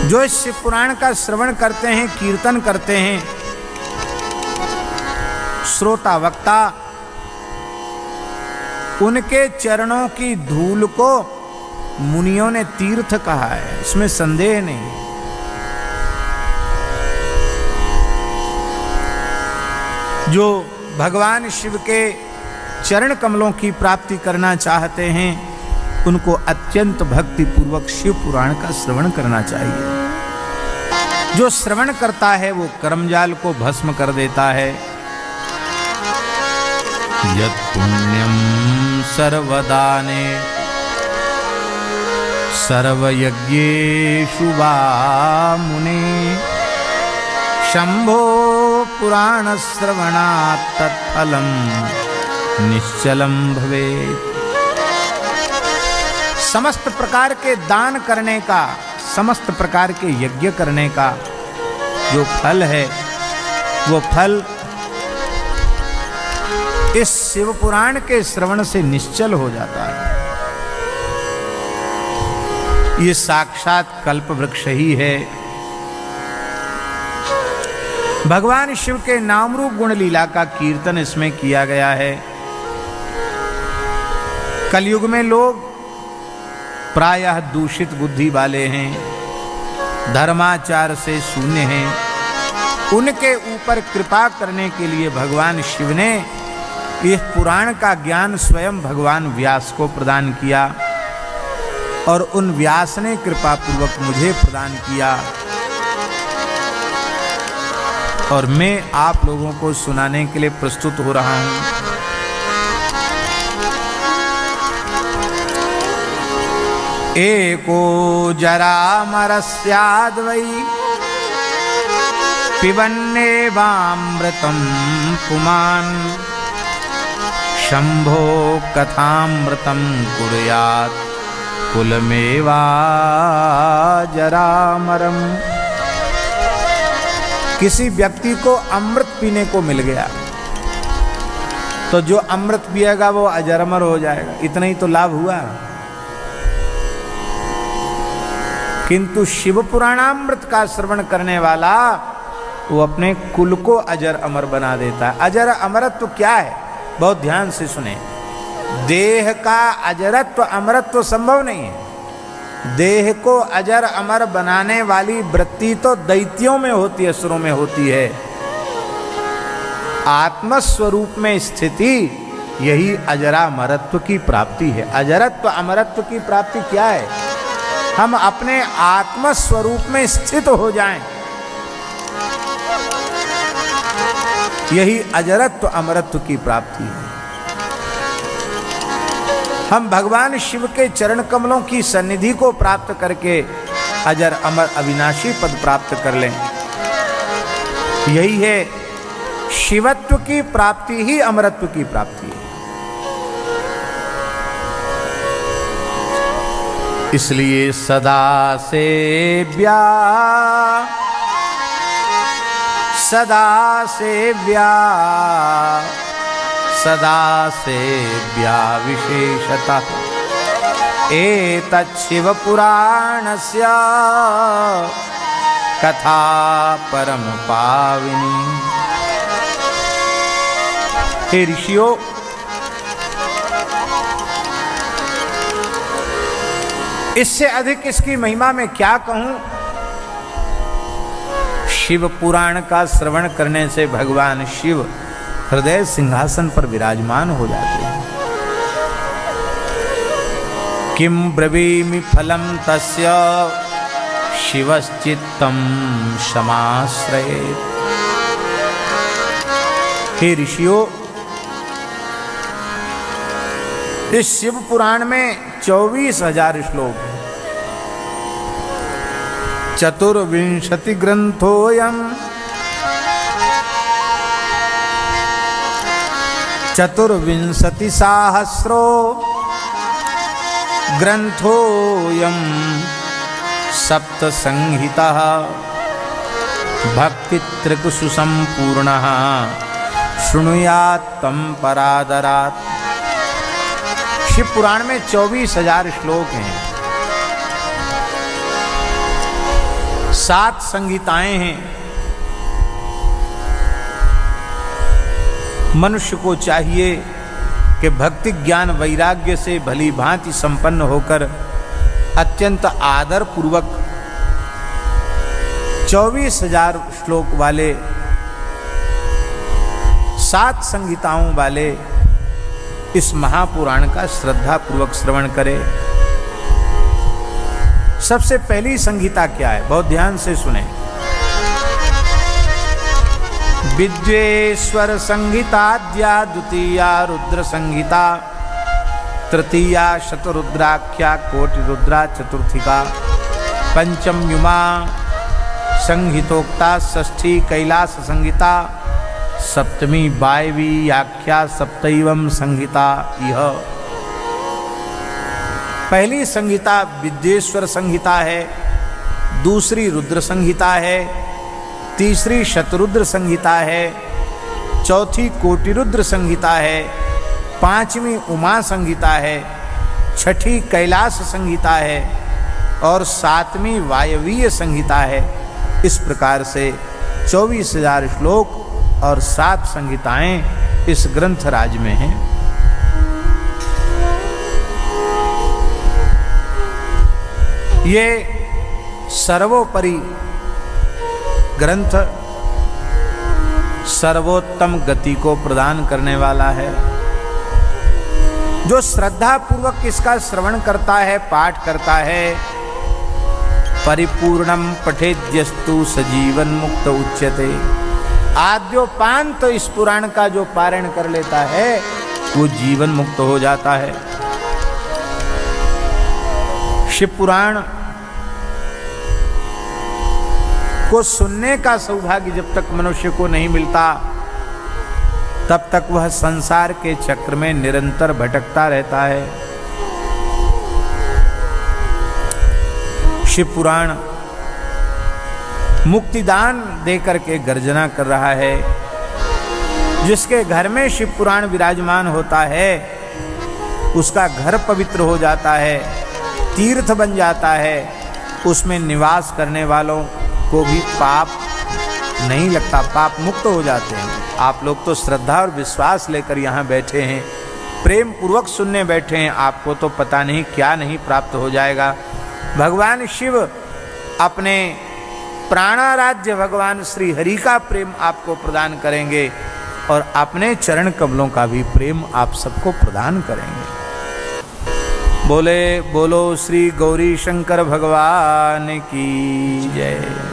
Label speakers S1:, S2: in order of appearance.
S1: जो इस शिव पुराण का श्रवण करते हैं, कीर्तन करते हैं, श्रोता वक्ता, उनके चरणों की धूल को मुनियों ने तीर्थ कहा है, इसमें संदेह नहीं। जो भगवान शिव के चरण कमलों की प्राप्ति करना चाहते हैं, उनको अत्यंत भक्ति पूर्वक शिव पुराण का श्रवण करना चाहिए। जो श्रवण करता है वो कर्मजाल को भस्म कर देता है। यत् पुण्यम सर्वदाने सर्वयज्ञेषु वा मुने शंभो पुराण श्रवणात् तत्फलम निश्चलम भवेत्। समस्त प्रकार के दान करने का, समस्त प्रकार के यज्ञ करने का जो फल है, वो फल इस शिव पुराण के श्रवण से निश्चल हो जाता है। ये साक्षात कल्प वृक्ष ही है। भगवान शिव के नाम रूप गुण लीला का कीर्तन इसमें किया गया है। कलयुग में लोग प्रायः दूषित बुद्धि वाले हैं, धर्माचार से शून्य हैं। उनके ऊपर कृपा करने के लिए भगवान शिव ने इस पुराण का ज्ञान स्वयं भगवान व्यास को प्रदान किया, और उन व्यास ने कृपा पूर्वक मुझे प्रदान किया, और मैं आप लोगों को सुनाने के लिए प्रस्तुत हो रहा हूं। एको जरामरस्याद्वै पिबन्नेवामृतं पुमान् शंभो कथामृतं कुर्यात् कुलमेवा जरामरम। किसी व्यक्ति को अमृत पीने को मिल गया तो जो अमृत पिएगा वो अजरमर हो जाएगा, इतना ही तो लाभ हुआ। किंतु शिव पुराणामृत का श्रवण करने वाला वो अपने कुल को अजर अमर बना देता है। अजर अमरत्व क्या है, बहुत ध्यान से सुने। देह का अजरत्व अमरत्व संभव नहीं है। देह को अजर अमर बनाने वाली वृत्ति तो दैत्यों में होती है, असुरों में होती है। आत्मस्वरूप में स्थिति यही अजरामरत्व की प्राप्ति है। अजरत्व अमरत्व की प्राप्ति क्या है? हम अपने आत्मस्वरूप में स्थित हो जाएं, यही अजरत्व अमरत्व की प्राप्ति है। हम भगवान शिव के चरण कमलों की सन्निधि को प्राप्त करके अजर अमर अविनाशी पद प्राप्त कर लें। यही है शिवत्व की प्राप्ति, ही अमरत्व की प्राप्ति है। इसलिए सदा सेव्या, सदा सेव्या, सदा सेव्या विशेषतः एतत् शिव पुराणस्य कथा परम पाविनी। हे ऋषियों, इससे अधिक इसकी महिमा में क्या कहूं। शिव पुराण का श्रवण करने से भगवान शिव हृदय सिंहासन पर विराजमान हो जाते हैं। किम ब्रवीमि फलम तस्य शिवश्चित्तम समाश्रयेत्। हे ऋषियों, इस शिव पुराण में 24,000 श्लोक हैं। चतुर्विंशति ग्रंथोयम, चतुर्विंशति सहस्रो ग्रंथोयम सप्त संहितः भक्ति त्रिकुसु संपूर्णः शृणुयात् तं परादरात्। शिव पुराण में 24,000 श्लोक हैं। 7 संहिताएं हैं। मनुष्य को चाहिए कि भक्ति ज्ञान वैराग्य से भली भांति संपन्न होकर अत्यंत आदर पूर्वक 24,000 श्लोक वाले 7 संहिताओं वाले इस महापुराण का श्रद्धा पूर्वक श्रवण करे। सबसे पहली संहिता क्या है, बहुत ध्यान से सुने। विद्वेश्वर संहिताद्या, द्वितीया रुद्र संहिता, तृतीया शतरुद्राख्या कोटि रुद्रा चतुर्थिका, पंचम्युमा संहितोक्ता, षष्ठी कैलास संहिता, सप्तमी वायवी आख्या सप्तैवम संहिता। यह पहली संहिता विद्वेश्वर संहिता है, दूसरी रुद्र संहिता है, तीसरी शतरुद्र संहिता है, चौथी कोटिरुद्र संहिता है, पांचवी उमा संहिता है, छठी कैलाश संहिता है और 7वीं वायवीय संहिता है। इस प्रकार से 24,000 श्लोक और 7 संहिताएं इस ग्रंथ राज में हैं। ये सर्वोपरि ग्रंथ सर्वोत्तम गति को प्रदान करने वाला है। जो श्रद्धा पूर्वक इसका श्रवण करता है, पाठ करता है, परिपूर्णम पठेद्यस्तु सजीवन मुक्त उच्यते। आद्योपांत इस पुराण का जो पारायण कर लेता है वो जीवन मुक्त हो जाता है। शिव पुराण को सुनने का सौभाग्य जब तक मनुष्य को नहीं मिलता तब तक वह संसार के चक्र में निरंतर भटकता रहता है। शिव पुराण मुक्तिदान देकर के गर्जना कर रहा है। जिसके घर में शिव पुराण विराजमान होता है उसका घर पवित्र हो जाता है, तीर्थ बन जाता है। उसमें निवास करने वालों को भी पाप नहीं लगता, पाप मुक्त हो जाते हैं। आप लोग तो श्रद्धा और विश्वास लेकर यहाँ बैठे हैं, प्रेम पूर्वक सुनने बैठे हैं, आपको तो पता नहीं क्या नहीं प्राप्त हो जाएगा। भगवान शिव अपने प्राणाराध्य भगवान श्री हरि का प्रेम आपको प्रदान करेंगे और अपने चरण कमलों का भी प्रेम आप सबको प्रदान करेंगे। बोले बोलो श्री गौरी शंकर भगवान की जय।